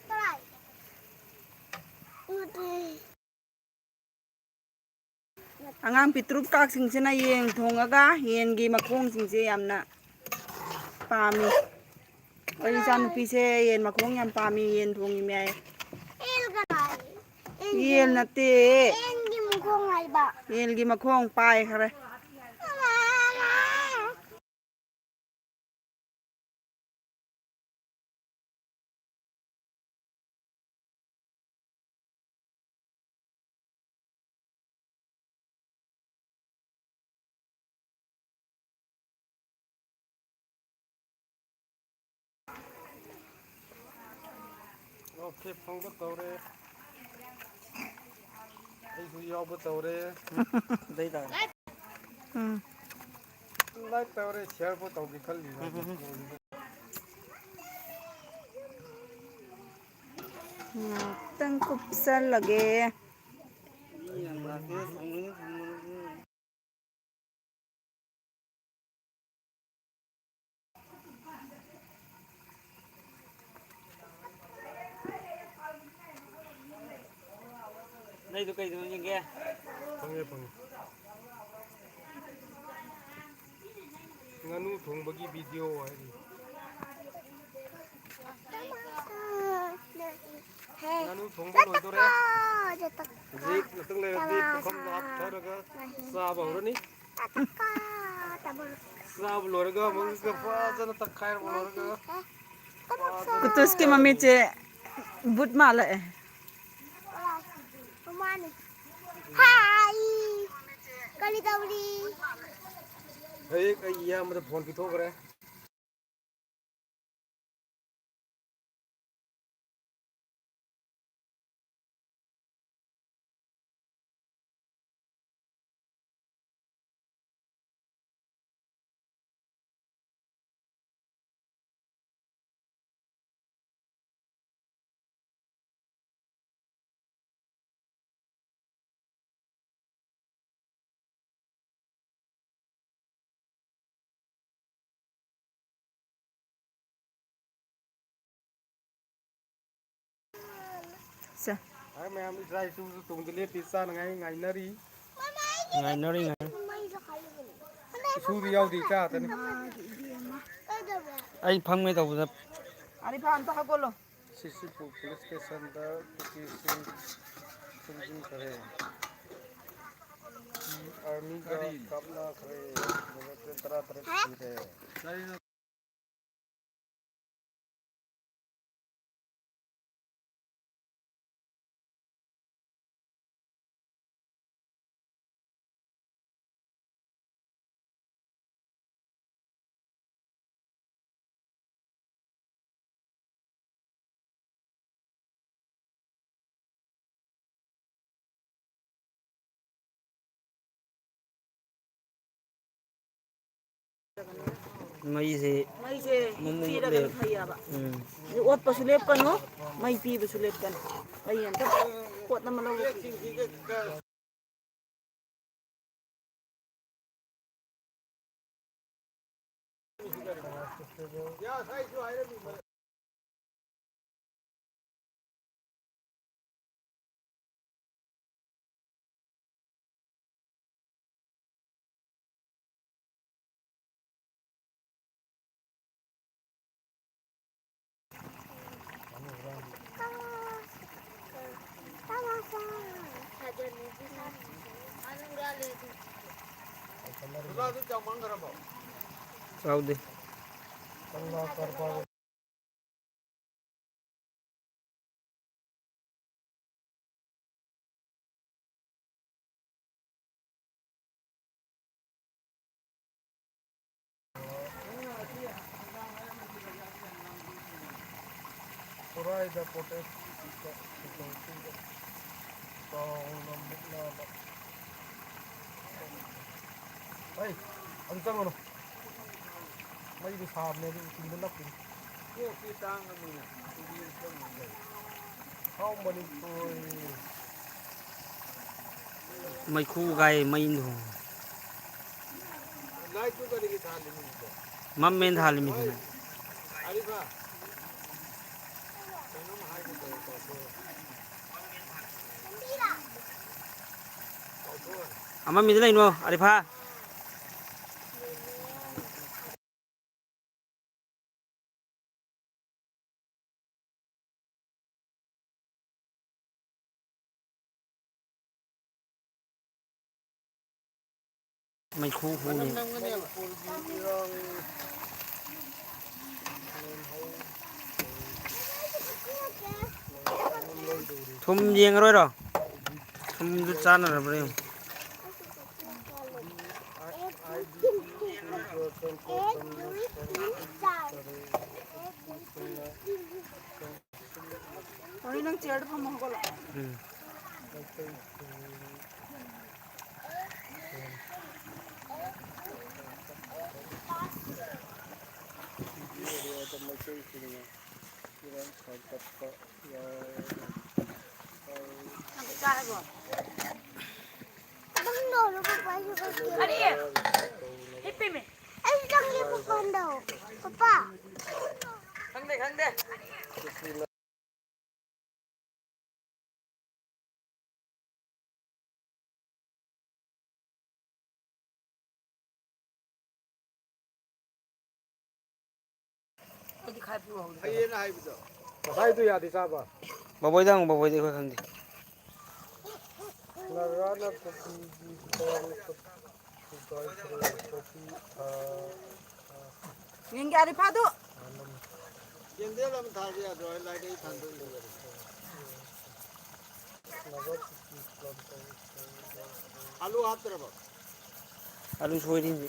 perai. Udah. angang pitrup kak sing sina yeng thongaga yen gi makhong sing se yamna pami oi chan pi se yen makhong yam pami yen thongi me Il karai. yel na te Engi ꯃꯈꯣꯡ ꯍꯥꯏꯕ ꯌꯦꯟꯒꯤ ꯃꯈꯣꯡ ꯄꯥꯏꯈ꯭ꯔꯦ ꯑꯣꯀꯦ ꯐꯪꯕ ꯇꯧꯔꯦ ꯑꯩꯁꯨ ꯌꯥꯎꯕ ꯇꯧꯔꯦ đây là ꯂꯥꯏꯛ ꯇꯧꯔꯦ ꯁꯤꯌꯔꯕꯨ ꯇꯧꯒꯦ ꯈꯜꯂꯤꯕ ꯉꯥꯛꯇꯪ ꯀꯨꯞꯁꯜꯂꯒꯦ đây tôi cây tôi nghe ꯐꯪꯉꯦ ꯐꯪꯉꯦ ꯉꯥꯅꯨ ꯊꯣꯡꯕꯒꯤ ꯚꯤꯗꯤꯑꯣ ꯍꯥꯏꯔꯤ ꯉꯥꯅꯨ ꯊꯣꯡꯕ ꯂꯣꯏꯗꯣꯔꯦ ꯍꯧꯖꯤꯛ ꯉꯥꯛꯇꯪ ꯂꯩꯔꯗꯤ ꯄꯨꯈꯝꯗ ꯍꯥꯞꯊꯔꯒ ꯆꯥꯕ ꯍꯧꯔꯅꯤ ꯆꯥꯕ ꯂꯣꯏꯔꯒ ꯑꯃꯨꯛꯀ ꯐꯖꯅ ꯇꯛꯈꯥꯏꯔꯕ ꯂꯣꯏꯔꯒ ꯀꯨꯇꯨꯁꯀꯤ ꯃꯃꯤꯠꯁꯦ ꯕꯨꯠ ꯃꯥꯜꯂꯛꯑꯦ ꯍꯥꯏ ꯀꯔꯤ ꯇꯧꯔꯤ ꯍꯦꯛ ꯑꯩ ꯏꯌꯥꯝꯕꯗ ꯐꯣꯟ ꯄꯤꯊꯣꯛꯈ꯭ꯔꯦ ꯁꯦ ꯃꯌꯥꯝ ꯏꯆꯥ ꯏꯁꯨꯁꯨ ꯇꯨꯡꯗ ꯂꯦꯞꯄꯤ ꯆꯥꯅꯉꯥꯏ ꯉꯥꯏꯅꯔꯤ ngày nó đi ꯏꯁꯨꯗꯤ ꯌꯥꯎꯗꯦ ꯏꯆꯥ ꯉꯥꯛꯇꯅꯤ anh phăng mấy tàu dập ꯑꯔꯤꯐꯥ ꯑꯝꯇ ꯍꯧꯒꯠꯂꯣ ꯁꯤꯁꯤꯄꯨꯔ ꯄꯨꯂꯤꯁ ꯏꯁꯇꯦꯁꯟꯗ ꯀꯨꯀꯤꯁꯤꯡ ꯊꯤꯡꯖꯤꯟꯈ꯭ꯔꯦ ꯑꯥꯔꯃꯤꯒ ꯀꯥꯞꯅꯈ꯭ꯔꯦ ꯇꯔꯥ ꯇꯔꯦꯠ ꯁꯤꯔꯦ mấy gì ꯃꯩꯁꯦ ꯃꯨꯛ ꯄꯤꯔꯒꯅ ꯂꯦꯞ ꯐꯩꯌꯦꯕ ꯑꯣꯠꯄꯁꯨ ꯂꯦꯞꯀꯅꯨ ꯃꯩ ꯄꯤꯕꯁꯨ ꯂꯦꯞꯀꯅꯨ ꯑꯩ ꯑꯝꯇ ꯄꯣꯠ ꯑꯃ ꯂꯧꯔꯨꯈꯤ sao đi ꯈꯨꯔꯥꯏꯗ ꯄ꯭ꯔꯣꯇꯦꯁ ꯇꯧꯁꯤꯡꯗ ꯆꯥꯎꯅ ꯃꯨꯛꯅꯕ ꯑꯩ ꯑꯗꯨ ꯆꯪꯒꯅꯨ ꯃꯩꯗꯨ ꯁꯥꯕꯅꯦ ꯑꯗꯨ ꯆꯤꯡꯗ ꯅꯞꯄꯤꯅꯤ ꯀꯣꯛꯁꯤ ꯇꯥꯡꯉꯕꯅꯤꯅ ꯍꯥꯎ Manipur mấy khu gai mấy đồ ꯂꯥꯏꯠꯇꯨ ꯀꯔꯤꯒꯤ ꯊꯥꯜꯂꯤꯅꯣ mắm men thà là mình ꯑꯔꯤꯐꯥ ꯀꯩꯅꯣꯝ ꯍꯥꯏꯒꯦ ꯇꯧꯔ ꯀꯥꯎꯊꯣꯛꯑꯦ ama mình đây nó arifa ꯃꯩꯈꯨ ꯃꯅꯝ ꯍꯨꯅꯤ ꯅꯝꯒꯅꯦꯕ ꯊꯨꯝ ꯌꯦꯡꯉꯔꯣꯏꯔꯣ ꯊꯨꯝꯗꯨ ꯆꯥꯟꯅꯔꯕ꯭ꯔꯥ ꯌꯦꯡꯉꯨ Ori nang chair pa mo ko la. Bang no, papa yung Ano yan? Hippie me. Ay, lang yung papa daw. Papa. Hande, hande. ꯑꯩꯗꯤ ꯈꯥꯏ ꯄꯨꯔꯛꯍꯧꯗꯦ. ꯍꯌꯦꯡ ꯍꯥꯏꯕꯗꯣ ꯉꯁꯥꯏꯗꯨ ꯌꯥꯗꯦ ꯆꯥꯕ ꯕꯕꯣꯏꯗ ꯍꯪꯉꯨ ꯕꯕꯣꯏꯗꯤ ꯑꯩꯈꯣꯏ ꯈꯪꯗꯦ ꯉꯔꯥꯅ ꯀꯣꯄꯤꯒꯤ ꯀꯣꯄꯤ Yung gari pa do. ꯌꯦꯡꯗꯦꯜ ꯑꯃ ꯊꯥꯕ ꯌꯥꯗ꯭ꯔꯣ ꯑꯩ ꯂꯥꯏꯔꯤꯛ ꯊꯥꯟꯗꯣꯛꯏ ꯑꯂꯨ ꯍꯥꯞꯇ꯭ꯔꯕ ꯑꯂꯨ ꯁꯣꯏꯔꯤꯅꯤ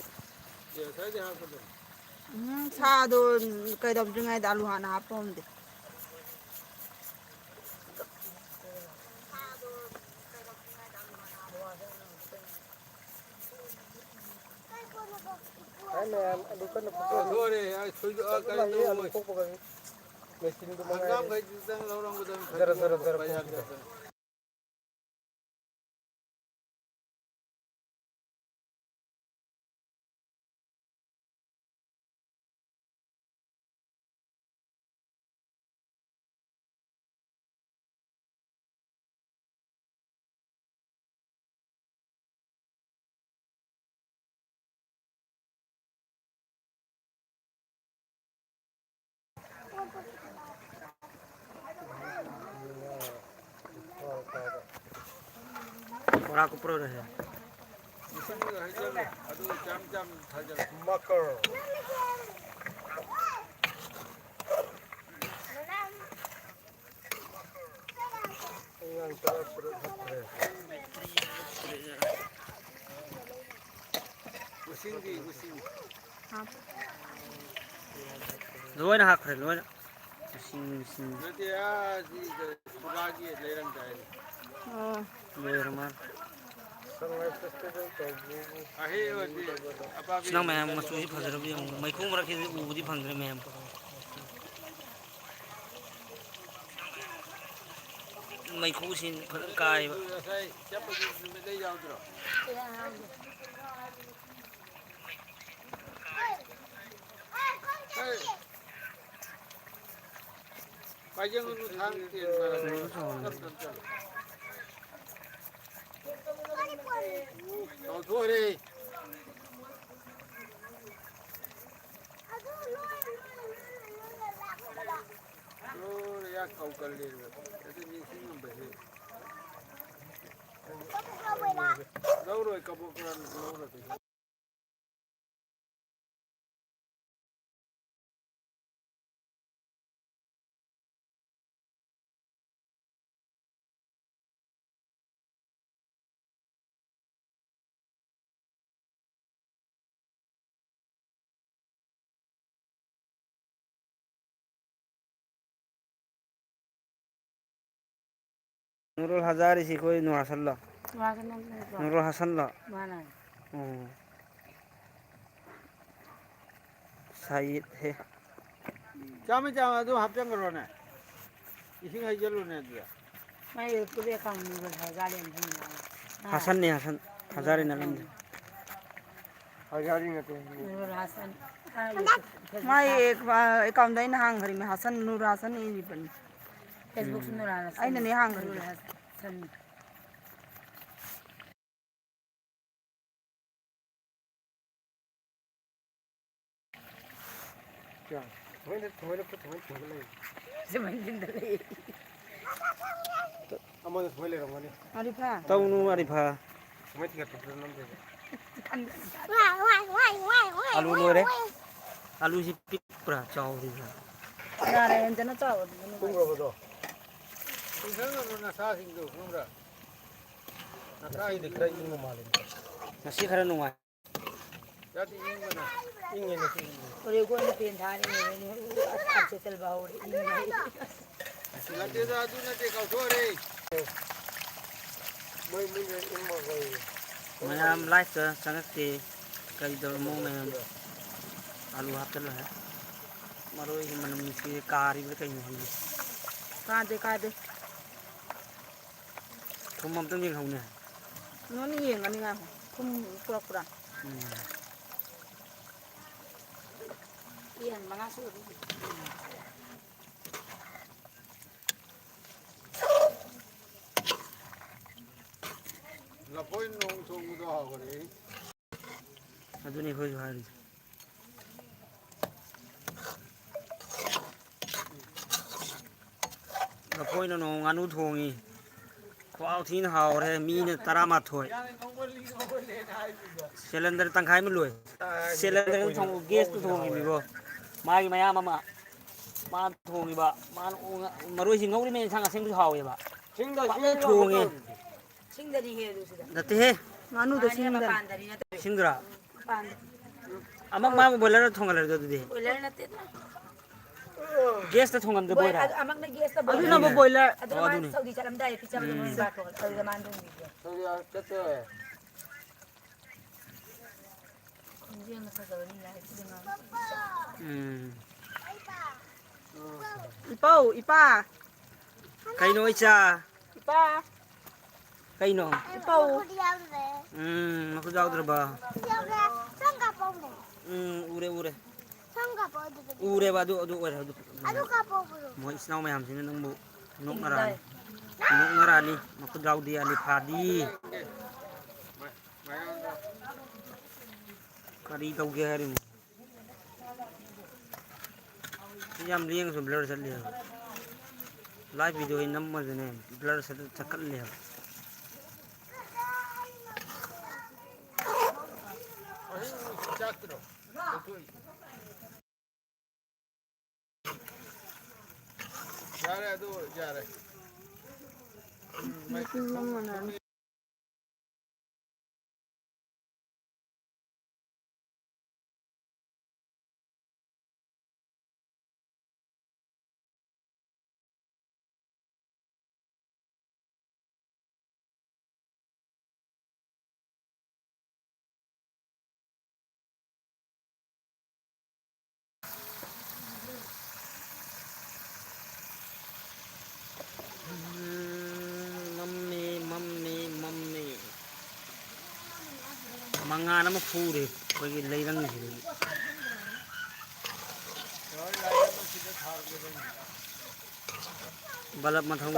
ꯉꯁꯥꯏꯗꯤ ꯍꯥꯞꯄꯗꯣ Sa do kay daw ngay dalu hana hapon de. ꯑꯩ ꯃꯌꯥꯝ ꯑꯂꯨ ꯀꯟꯅ ꯐꯨꯠꯇꯣꯔꯦ ꯀꯔꯤ ꯑꯂꯨ ꯈꯣꯛꯄꯒ ꯃꯦꯆꯤꯟꯗꯨ ꯍꯪꯒꯥꯝꯈꯩꯗꯨꯗꯪ ꯂꯧꯔꯝꯒꯗꯕꯅꯤ ꯖꯔ ꯖꯔ ꯖꯔ ꯕꯣꯔꯥ ꯀꯨꯞꯄ꯭ꯔꯣ ꯔꯦ ꯑꯗꯨ ꯆꯝ ꯆꯝ ꯊꯥꯖꯜꯂꯨ ꯃꯀꯔ ꯑꯉꯥꯡ ꯇꯔꯥ ꯇꯔꯨꯛ ꯍꯥꯞꯈ꯭ꯔꯦ ꯎꯁꯤꯡꯗꯤ ꯎꯁꯤꯡ ꯂꯣꯏꯅ ꯍꯥꯞꯈ꯭ꯔꯦ ꯂꯣꯏꯅ ꯏꯁꯤꯡ ꯅꯠꯇꯦ ꯁꯤ ꯁꯨꯒꯥꯒꯤ ꯂꯩꯔꯝꯗꯥꯏꯅꯦ ꯂꯣꯏꯔ ꯃꯥꯜꯂꯦ ꯁꯉꯥꯏ ꯐꯦꯁꯇꯤꯚꯦꯜ ꯇꯧꯕꯕꯨ ꯑꯍꯩꯕꯗꯤ ꯑꯄꯥꯕꯤ ꯁꯤꯅ ꯃꯌꯥꯝ ꯃꯆꯨꯁꯤ ꯐꯖꯔꯕ ꯌꯦꯡꯉꯨ ꯃꯩꯈꯨ ꯃꯔꯛꯁꯤꯗꯤ ꯎꯕꯗꯤ ꯐꯪꯗ꯭ꯔꯦ ꯃꯌꯥꯝ ꯃꯩꯈꯨꯁꯤ ꯐꯖꯅ ꯀꯥꯏꯕ ꯉꯁꯥꯏ ꯆꯠꯄꯗꯨ ꯅꯨꯃꯤꯠꯇ ꯌꯥꯎꯗ꯭ꯔꯣ ꯄꯥꯏꯖꯪꯒꯅꯨ ꯊꯥꯡ ꯇꯦꯟ ꯆꯥꯎꯊꯣꯛꯔꯦ ꯂꯣꯏ ꯌꯥ ꯀꯧꯀꯜꯂꯦꯕ ꯑꯗꯨ ꯅꯤꯡꯁꯤꯡꯉꯝꯕꯁꯦ ꯂꯧꯔꯣꯏ ꯀꯕꯣꯛ ꯂꯧꯔꯣꯏ ꯅꯨꯔꯨꯜ ꯍꯖꯥꯔꯤꯁꯤ ꯑꯩꯈꯣꯏ ꯅꯨꯔ ꯍꯥꯁꯟꯂꯣ ꯅꯨꯔꯨꯜ ꯍꯥꯁꯟꯂꯣ ꯁꯥꯏꯠ ꯍꯦ ꯆꯥꯝꯃ ꯆꯥꯝꯃ ꯑꯗꯨ ꯍꯥꯞꯆꯟꯈ꯭ꯔꯣꯅꯦ ꯏꯁꯤꯡ ꯍꯩꯖꯤꯜꯂꯨꯅꯦ ꯑꯗꯨꯗ ꯍꯥꯁꯟꯅꯤ ꯍꯥꯁꯟ ꯍꯖꯥꯔꯤ ꯅꯠꯂꯝꯗꯦ ꯍꯖꯥꯔꯤ ꯅꯠꯇꯦ Mai account dai na hang hari me Hasan Nur Hasan ni ban. Facebook su Nur Hasan. Ai na ni hang hari. Nur Hasan. Arifa. ꯇꯧꯅꯨ ꯑꯔꯤꯐꯥ आलू लोरे आलू से पिक पड़ा चाव दिया 나래 언제나 짜워. 콩으로도 이상은 나사싱도 그럼라 나사이데 그래 인거 말이 nasi khara nungai 야디 인거나 인게네 그리고 는 벤타니 앞에 셀바오리 나데도 아주 나데 가서래 뭐이 문제 인거 거기 mayam like ke sangat ke kai dor mo mayam alu hap chal hai maro hi manam ni kari ber kai nahi 가대. thum mam tang jing hau ne 너는 이행 아니가. kum pura. Iyan mga suri. 라포인 농성무도 하거니 aduni khoi hari la phoi no nganu thongi khwao thin haw re mi ne tarama thoi cylinder tangkhai ma loi cylinder thong gas tu thongi mi bo mai maya mama ma thongi ba ma maroi si ngau ri me sang aseng tu haw ye ba 싱다 thongi 싱다니 해도 시다. date he 나누도 아니 신다. 마판다리 나 sindra 판. amak ma boiler thongal re du de 보일러 나 때. gas ta thongam de boira 아막 나 게스트 보. 아주 너무 보일러. 아드만 사우디 사람다 피자로 는 바토. 거기가 만든 거. 저기야 떼떼 인지는 사서는 나 지금 이빠. kai no cha 이빠. kai no aku jauh terba ure ure ba du mo isnau me ham sin nang bu nok narani aku jauh dia ali phadi kari tau ge hari mu yam liang so blur sat le live video in number ne blur sat chakal le 짝들어 잘해도 잘해 manga nama pure bagi leirang ni balap mathang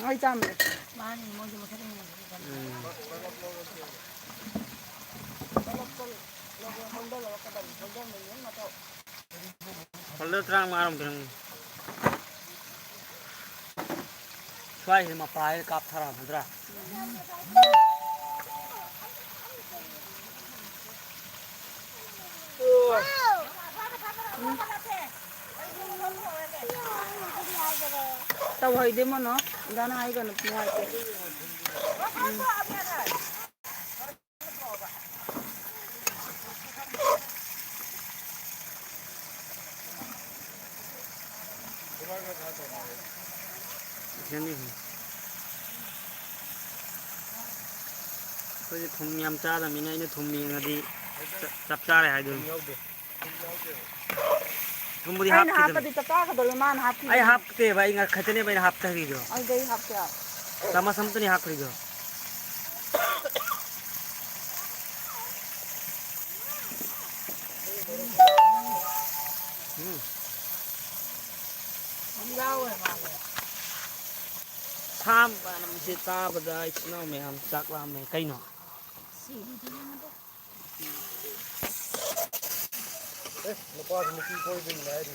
아이 짬. 많이 뭐지 뭐 사는 kalau terang maram terang suai sama pahil kap thara mudra tàu hơi đi mà nó ra nó hay gần ngoài cái ini tôi thùng miam cha là mình này thùng miếng đi chắp cha này hay được thùng body ai hấp hấp thì đi tập ta cái đồ man hấp ai hấp cái vậy ngay khát này vậy hấp thay đi rồi ai đây hấp cái sama sama tu ni hấp đi rồi rau rồi mà. tham và nằm xe ta và đây chỉ nào mày làm chắc là mày cây nọ nó qua thì mình đi coi bình này đi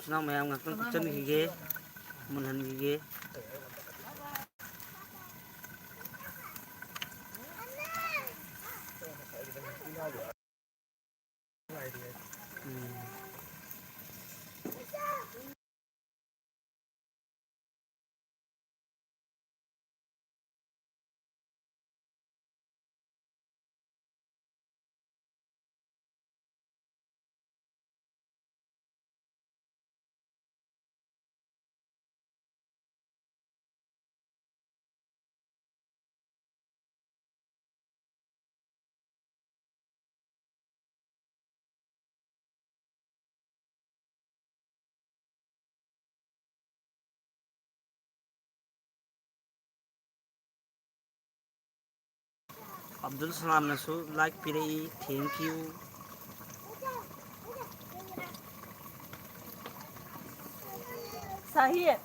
ꯏꯆꯤꯟ ꯃꯌꯥꯝ ꯉꯥꯛꯇꯪ ꯀꯨꯞꯆꯟꯈꯤꯒꯦ ꯃꯨꯟꯍꯟꯈꯤꯒꯦ Abdul Salamnasu like pirei thank you Sahid.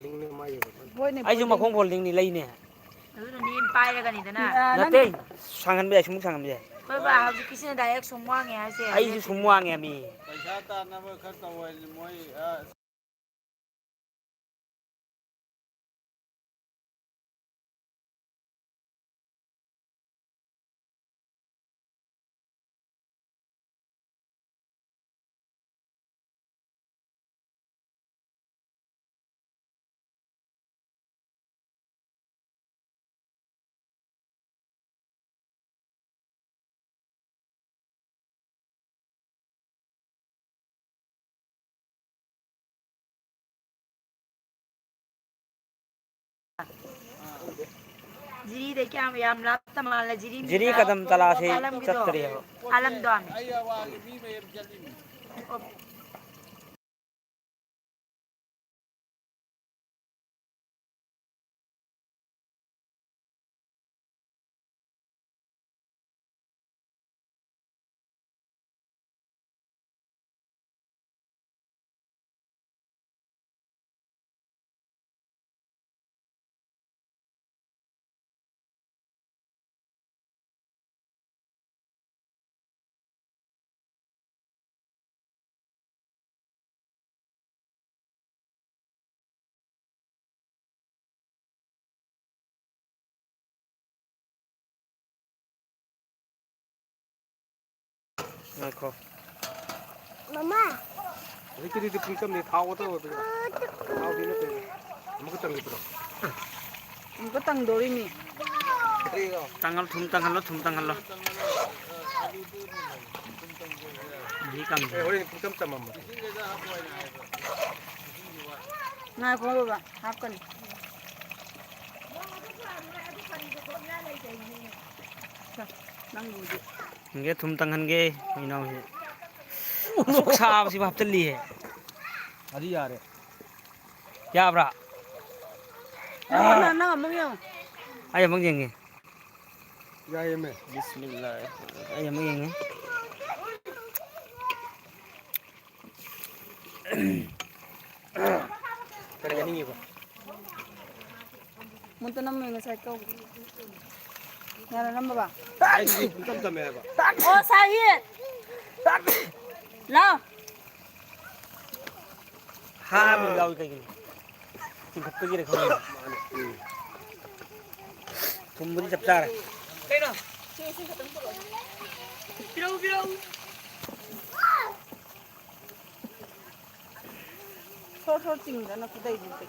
ꯑꯩꯁꯨ ꯃꯈꯣꯡ ꯐꯣꯜꯗꯤꯡꯅꯤ ꯂꯩꯅꯦ ꯑꯗꯨꯅ ꯅꯤ ꯄꯥꯏꯔꯒꯅꯤꯗꯅ ꯅꯠꯇꯦ ꯁꯥꯡꯍꯟꯕ ꯌꯥꯏ ꯁꯨꯝ ꯁꯥꯡꯍꯟꯕ ꯌꯥꯏ ꯍꯣꯏ ꯕꯥ ꯍꯧꯖꯤꯛꯀꯤꯁꯤꯅ ꯗꯥꯏꯔꯦꯛ ꯁꯨꯝ ꯋꯥꯡꯉꯦ ꯍꯥꯏꯁꯦ ꯑꯩꯁꯨ ꯁꯨꯝ ꯋꯥꯡꯉꯦ ꯃꯤ पैसा तानब खर तवल मोई जिरी क्या याम लाता माल जिरी जिरी कदम तला से चक्कर है आलम दाम आई आवाज भी में जल्दी देखो Mama. लेकिन ये पुल कम नहीं था वो तो आओ भी ना पे हमको चल गया Ang batang dori mi. tanggal thum tanggal lo di kang ए होरे पुल कम तमाम Ngai ko ba? Hakan. Nang budi. ये थुम तंगन के मीना है सुख साहब सी बात चली है अरे यार क्या ब्रा Nang amang yo. आइए मंग जेंगे या ये में बिस्मिल्लाह आइए मंग जेंगे कर नहीं है Munta na mo yung sa ikaw. Yan na ba? आई ये पुल कम तम है Oh, Sahid! Lao! हाँ मिल जाओ कहीं तुम खत्ते की रखो तुम मुझे चपचा रहे Sor tinggal na kuday dito.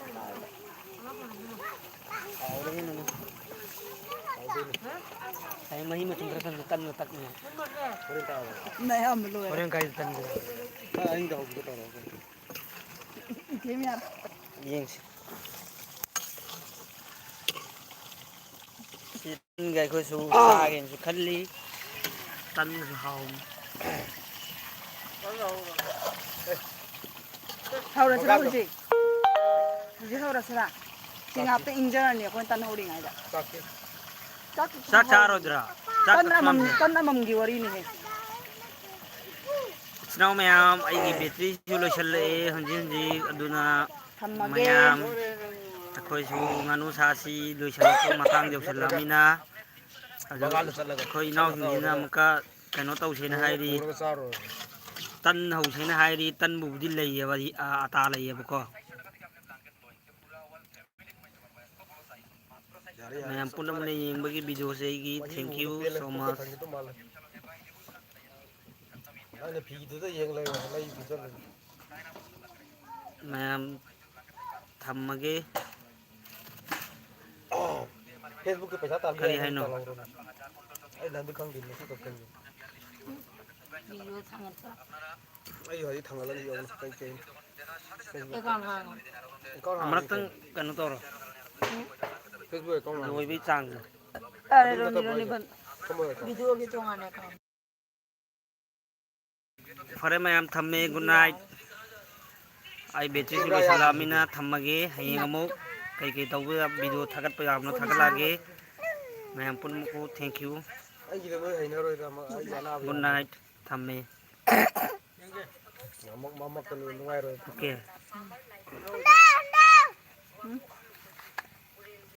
और ये ना saya mahi macam beratan tekan letaknya Naya amlo eh. orang kaya tekan आई जाओ तो Kaya yang gai khôi su sa gen su khali tan su hào 하우라스라 우지. 우지 하우라스라. 지금 앞에 인정하니 건 딴 호링 아니다. sak charo dra sak 깐나맘 기월이니 해. snow mayam ai gi battery su lo chal le hanji hanji aduna 담마게. mayam khôi su nganu sa si lo chal ko matang deu chal lamina khôi nau hin na muka kano tau sen hai ri tan hau sen hai ri tan bu di lei ya ba ata lei ya ko mayam punam ne yeng bagi video se gi thank you so much mayam thammage Facebook पे पैसा ताल kari hai no ai nan du khang din ni ko kan video 상했어. ai hoi thang la ni yong kai kai 이건 한. account amrak tang kano to ro Facebook account loi bi chang 아래 로니 건. video 기 동안에 가. fare mayam thamme good night ai battery su lo chal lamina thammage hayeng amuk kai kai tau ga video thagat pa yam no thagat lage mayam pun ko thank you ai gi no hai na roi ra ma ai jana good night thamme ma kan nu ngai roi okay